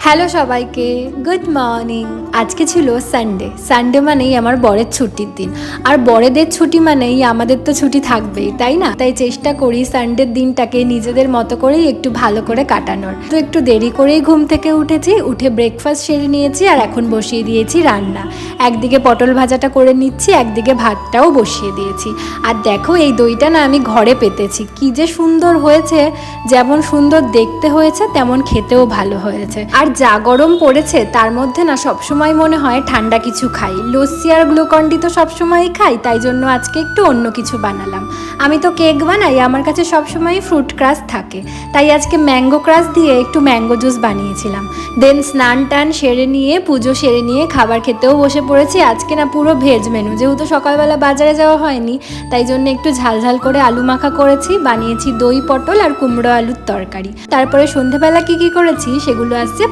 Hello সবাইকে, good morning. আজকে ছিল সানডে। সানডে মানেই আমার বরের ছুটির দিন, আর বরেদের ছুটি মানেই আমাদের তো ছুটি থাকবেই, তাই না? তাই চেষ্টা করি সানডের দিনটাকে নিজেদের মতো করেই একটু ভালো করে কাটানোর। তো একটু দেরি করেই ঘুম থেকে উঠেছি, উঠে ব্রেকফাস্ট সেরে নিয়েছি আর এখন বসিয়ে দিয়েছি রান্না। একদিকে পটল ভাজাটা করে নিচ্ছি, একদিকে ভাতটাও বসিয়ে দিয়েছি। আর দেখো, এই দইটা না আমি ঘরে পেতেছি, কি যে সুন্দর হয়েছে। যেমন সুন্দর দেখতে হয়েছে তেমন খেতেও ভালো হয়েছে। আর যা গরম পড়েছে তার মধ্যে না সবসময় মনে হয় ঠান্ডা কিছু খাই। লস্যি আর গ্লুকন্ডি তো সবসময়ই খাই, তাই জন্য আজকে একটু অন্য কিছু বানালাম। আমি তো কেক বানাই, আমার কাছে সবসময়ই ফ্রুট ক্রাশ থাকে, তাই আজকে ম্যাঙ্গো ক্রাশ দিয়ে একটু ম্যাঙ্গো জুস বানিয়েছিলাম। দেন স্নান টান সেরে নিয়ে, পুজো সেরে নিয়ে খাবার খেতেও বসে পড়েছি। আজকে না পুরো ভেজ মেনু, যেহেতু সকালবেলা বাজারে যাওয়া হয়নি, তাই জন্য একটু ঝালঝাল করে আলু মাখা করেছি, বানিয়েছি দই পটল আর কুমড়ো আলুর তরকারি। তারপরে সন্ধেবেলা কি করেছি সেগুলো আসছে